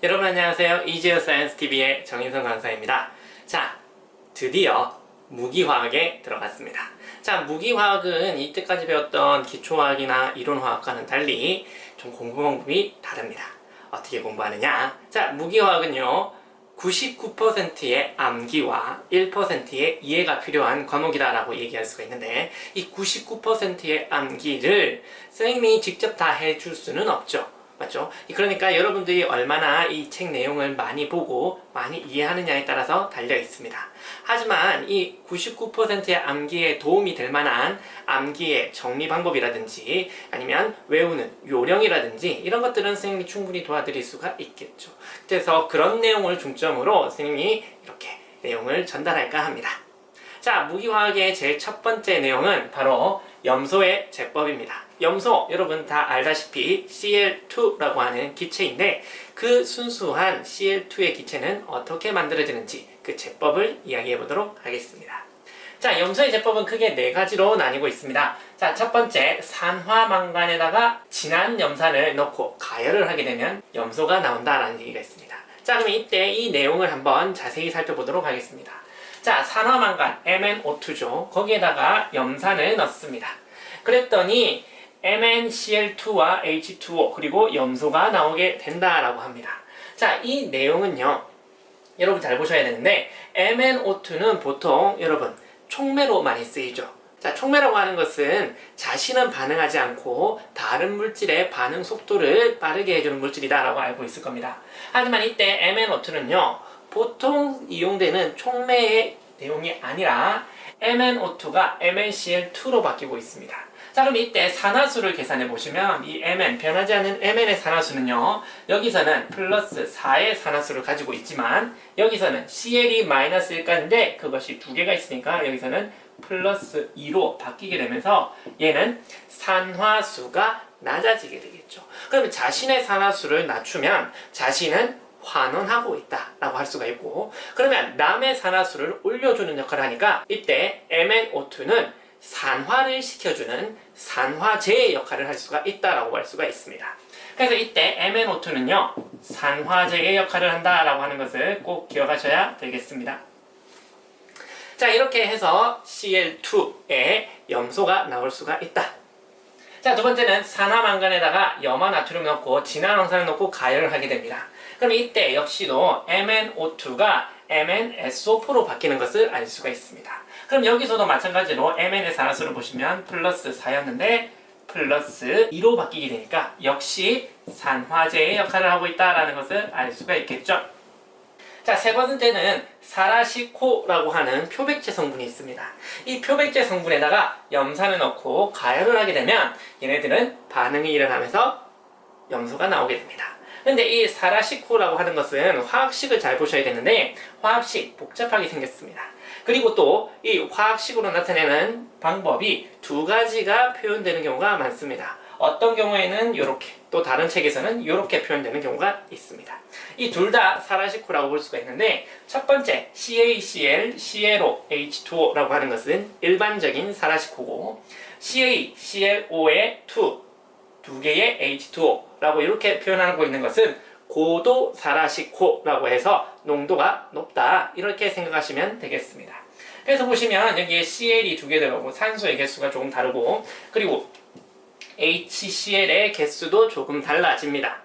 여러분 안녕하세요. 이지어 사이언스 TV의 정인성 강사입니다. 자, 드디어 무기화학에 들어갔습니다. 자, 무기화학은 이때까지 배웠던 기초화학이나 이론화학과는 달리 좀 공부 방법이 다릅니다. 어떻게 공부하느냐? 자, 무기화학은요 99%의 암기와 1%의 이해가 필요한 과목이다라고 얘기할 수가 있는데, 이 99%의 암기를 선생님이 직접 다 해줄 수는 없죠. 맞죠? 그러니까 여러분들이 얼마나 이 책 내용을 많이 보고 많이 이해하느냐에 따라서 달려 있습니다. 하지만 이 99%의 암기에 도움이 될 만한 암기의 정리 방법이라든지 아니면 외우는 요령이라든지 이런 것들은 선생님이 충분히 도와드릴 수가 있겠죠. 그래서 그런 내용을 중점으로 선생님이 이렇게 내용을 전달할까 합니다. 자, 무기화학의 제일 첫 번째 내용은 바로 염소의 제법입니다. 염소, 여러분 다 알다시피 Cl2라고 하는 기체인데, 그 순수한 Cl2의 기체는 어떻게 만들어지는지 그 제법을 이야기해 보도록 하겠습니다. 자, 염소의 제법은 크게 네 가지로 나뉘고 있습니다. 자, 첫 번째, 산화망간에다가 진한 염산을 넣고 가열을 하게 되면 염소가 나온다라는 얘기가 있습니다. 자, 그럼 이때 이 내용을 한번 자세히 살펴보도록 하겠습니다. 자, 산화망간 MnO2죠. 거기에다가 염산을 넣습니다. 그랬더니 MnCl2와 H2O 그리고 염소가 나오게 된다라고 합니다. 자, 이 내용은요 여러분 잘 보셔야 되는데, MnO2는 보통 여러분 촉매로 많이 쓰이죠. 자, 촉매라고 하는 것은 자신은 반응하지 않고 다른 물질의 반응 속도를 빠르게 해주는 물질이다 라고 알고 있을 겁니다. 하지만 이때 MnO2는요 보통 이용되는 촉매의 내용이 아니라 MnO2가 MnCl2로 바뀌고 있습니다. 자, 그럼 이때 산화수를 계산해 보시면 이 Mn, 변하지 않는 Mn의 산화수는요 여기서는 플러스 4의 산화수를 가지고 있지만 여기서는 CL이 마이너스 1가인데 그것이 두 개가 있으니까 여기서는 플러스 2로 바뀌게 되면서 얘는 산화수가 낮아지게 되겠죠. 그러면 자신의 산화수를 낮추면 자신은 환원하고 있다라고 할 수가 있고, 그러면 남의 산화수를 올려주는 역할을 하니까 이때 MnO2는 산화를 시켜주는 산화제의 역할을 할 수가 있다라고 할 수가 있습니다. 그래서 이때 MnO2는요 산화제의 역할을 한다라고 하는 것을 꼭 기억하셔야 되겠습니다. 자, 이렇게 해서 Cl2에 염소가 나올 수가 있다. 자, 두 번째는 산화망간에다가 염화 나트륨 넣고 진한 황산을 넣고 가열을 하게 됩니다. 그럼 이때 역시도 MnO2가 MnSO4로 바뀌는 것을 알 수가 있습니다. 그럼 여기서도 마찬가지로 Mn의 산화수를 보시면 플러스 4였는데 플러스 2로 바뀌게 되니까 역시 산화제의 역할을 하고 있다는 것을 알 수가 있겠죠. 자, 세 번째는 사라시코라고 하는 표백제 성분이 있습니다. 이 표백제 성분에다가 염산을 넣고 가열을 하게 되면 얘네들은 반응이 일어나면서 염소가 나오게 됩니다. 근데 이 사라시코라고 하는 것은 화학식을 잘 보셔야 되는데 화학식 복잡하게 생겼습니다. 그리고 또 이 화학식으로 나타내는 방법이 두 가지가 표현되는 경우가 많습니다. 어떤 경우에는 이렇게, 또 다른 책에서는 이렇게 표현되는 경우가 있습니다. 이 둘 다 사라시코라고 볼 수가 있는데, 첫 번째 CaCl, ClO, H2O라고 하는 것은 일반적인 사라시코고, CaClO의 두 개의 H2O라고 이렇게 표현하고 있는 것은 고도 사라시코라고 해서 농도가 높다 이렇게 생각하시면 되겠습니다. 그래서 보시면 여기에 CL이 두 개 들어오고 산소의 개수가 조금 다르고 그리고 HCl의 개수도 조금 달라집니다.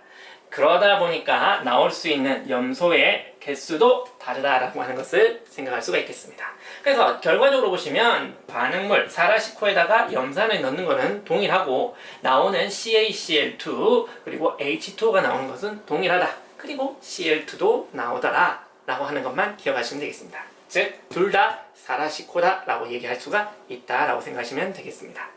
그러다 보니까 나올 수 있는 염소의 개수도 다르다라고 하는 것을 생각할 수가 있겠습니다. 그래서 결과적으로 보시면 반응물 사라시코에다가 염산을 넣는 것은 동일하고 나오는 CaCl2 그리고 H2O가 나오는 것은 동일하다. 그리고 Cl2도 나오더라 라고 하는 것만 기억하시면 되겠습니다. 즉 둘 다 사라시코다 라고 얘기할 수가 있다 라고 생각하시면 되겠습니다.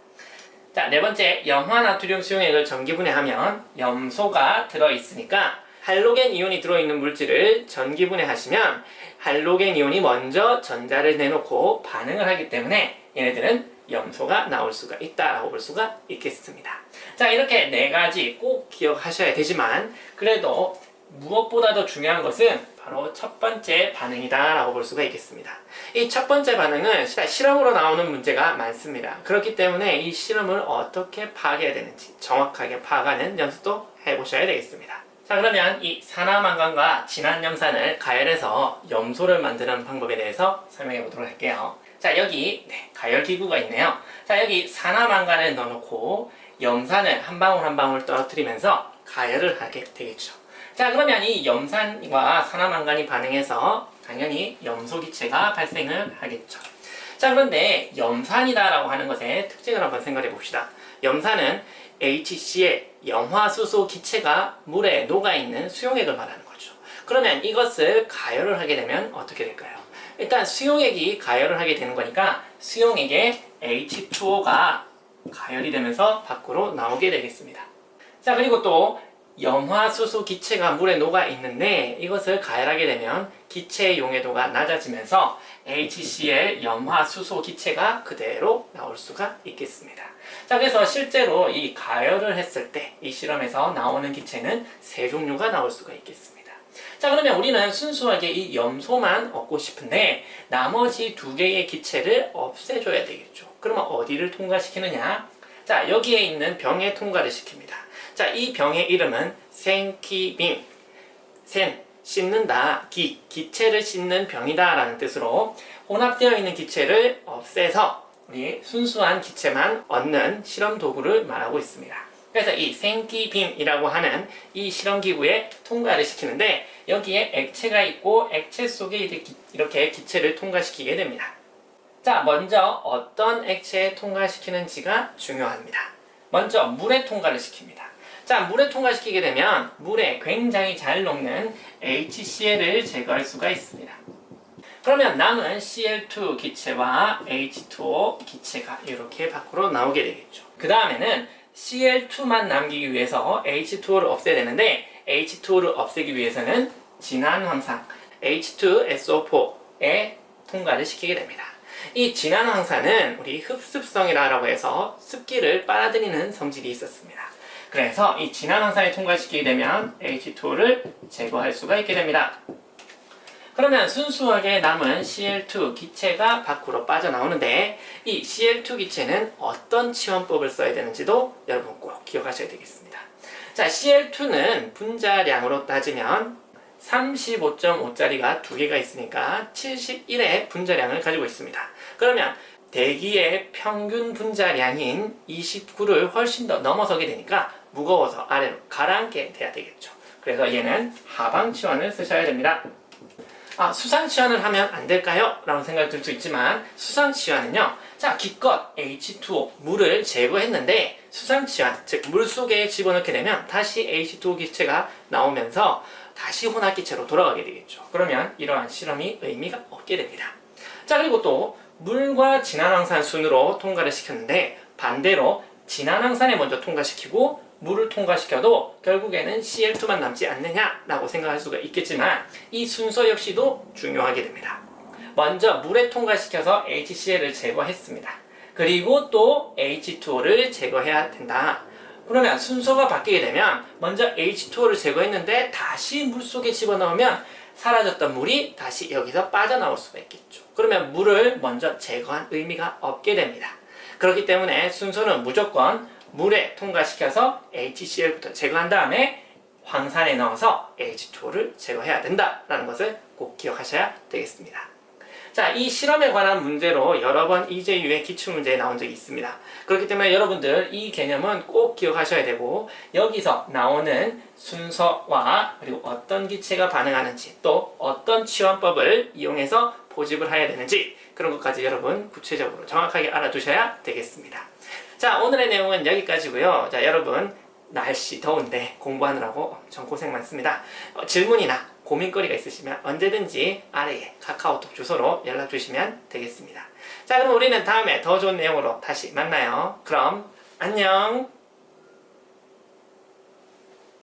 자, 네 번째, 염화나트륨 수용액을 전기분해하면 염소가 들어있으니까 할로겐 이온이 들어있는 물질을 전기분해하시면 할로겐 이온이 먼저 전자를 내놓고 반응을 하기 때문에 얘네들은 염소가 나올 수가 있다라고 볼 수가 있겠습니다. 자, 이렇게 네 가지 꼭 기억하셔야 되지만 그래도 무엇보다 더 중요한 것은 바로 첫 번째 반응이다 라고 볼 수가 있겠습니다. 이 첫 번째 반응은 실험으로 나오는 문제가 많습니다. 그렇기 때문에 이 실험을 어떻게 파악해야 되는지 정확하게 파악하는 연습도 해보셔야 되겠습니다. 자, 그러면 이 산화망간과 진한 염산을 가열해서 염소를 만드는 방법에 대해서 설명해 보도록 할게요. 자, 여기 가열기구가 있네요. 자, 여기 산화망간을 넣어놓고 염산을 한 방울 한 방울 떨어뜨리면서 가열을 하게 되겠죠. 자, 그러면 이 염산과 산화망간이 반응해서 당연히 염소기체가 발생을 하겠죠. 자, 그런데 염산이다라고 하는 것의 특징을 한번 생각해 봅시다. 염산은 HCl, 염화수소 기체가 물에 녹아있는 수용액을 말하는 거죠. 그러면 이것을 가열을 하게 되면 어떻게 될까요? 일단 수용액이 가열을 하게 되는 거니까 수용액에 H2O가 가열이 되면서 밖으로 나오게 되겠습니다. 자, 그리고 또 염화수소 기체가 물에 녹아 있는데 이것을 가열하게 되면 기체의 용해도가 낮아지면서 HCl 염화수소 기체가 그대로 나올 수가 있겠습니다. 자, 그래서 실제로 이 가열을 했을 때 이 실험에서 나오는 기체는 세 종류가 나올 수가 있겠습니다. 자, 그러면 우리는 순수하게 이 염소만 얻고 싶은데 나머지 두 개의 기체를 없애줘야 되겠죠. 그러면 어디를 통과시키느냐? 자, 여기에 있는 병에 통과를 시킵니다. 자, 이 병의 이름은 생키빙. 생, 씻는다. 기체를 씻는 병이다 라는 뜻으로 혼합되어 있는 기체를 없애서 우리 순수한 기체만 얻는 실험 도구를 말하고 있습니다. 그래서 이 생키빙이라고 하는 이 실험기구에 통과를 시키는데 여기에 액체가 있고 액체 속에 이렇게 기체를 통과시키게 됩니다. 자, 먼저 어떤 액체에 통과시키는지가 중요합니다. 먼저 물에 통과를 시킵니다. 자, 물에 통과시키게 되면 물에 굉장히 잘 녹는 HCl을 제거할 수가 있습니다. 그러면 남은 Cl2 기체와 H2O 기체가 이렇게 밖으로 나오게 되겠죠. 그 다음에는 Cl2만 남기기 위해서 H2O를 없애야 되는데 H2O를 없애기 위해서는 진한 황산 H2SO4에 통과를 시키게 됩니다. 이 진한 황산은 우리 흡습성이라고 해서 습기를 빨아들이는 성질이 있었습니다. 그래서 이 진한 황산에 통과시키게 되면 H2O를 제거할 수가 있게 됩니다. 그러면 순수하게 남은 Cl2 기체가 밖으로 빠져나오는데 이 Cl2 기체는 어떤 치원법을 써야 되는지도 여러분 꼭 기억하셔야 되겠습니다. 자, Cl2는 분자량으로 따지면 35.5짜리가 두 개가 있으니까 71의 분자량을 가지고 있습니다. 그러면 대기의 평균 분자량인 29를 훨씬 더 넘어서게 되니까 무거워서 아래로 가라앉게 돼야 되겠죠. 그래서 얘는 하방치원을 쓰셔야 됩니다. 아, 수상치환을 하면 안 될까요? 라는 생각이 들 수 있지만 수상치환은요, 자, 기껏 H2O, 물을 제거했는데 수상치환, 즉 물속에 집어넣게 되면 다시 H2O 기체가 나오면서 다시 혼합기체로 돌아가게 되겠죠. 그러면 이러한 실험이 의미가 없게 됩니다. 자, 그리고 또 물과 진한황산 순으로 통과를 시켰는데 반대로 진한황산에 먼저 통과시키고 물을 통과시켜도 결국에는 Cl2만 남지 않느냐라고 생각할 수가 있겠지만 이 순서 역시도 중요하게 됩니다. 먼저 물에 통과시켜서 HCl을 제거했습니다. 그리고 또 H2O를 제거해야 된다. 그러면 순서가 바뀌게 되면 먼저 H2O를 제거했는데 다시 물속에 집어넣으면 사라졌던 물이 다시 여기서 빠져나올 수가 있겠죠. 그러면 물을 먼저 제거한 의미가 없게 됩니다. 그렇기 때문에 순서는 무조건 물에 통과시켜서 HCl부터 제거한 다음에 황산에 넣어서 H2O를 제거해야 된다라는 것을 꼭 기억하셔야 되겠습니다. 자, 이 실험에 관한 문제로 여러 번 이재유의 기출문제에 나온 적이 있습니다. 그렇기 때문에 여러분들 이 개념은 꼭 기억하셔야 되고 여기서 나오는 순서와 그리고 어떤 기체가 반응하는지 또 어떤 치환법을 이용해서 포집을 해야 되는지 그런 것까지 여러분 구체적으로 정확하게 알아두셔야 되겠습니다. 자, 오늘의 내용은 여기까지고요. 자, 여러분 날씨 더운데 공부하느라고 엄청 고생 많습니다. 질문이나 고민거리가 있으시면 언제든지 아래에 카카오톡 주소로 연락 주시면 되겠습니다. 자, 그럼 우리는 다음에 더 좋은 내용으로 다시 만나요. 그럼 안녕.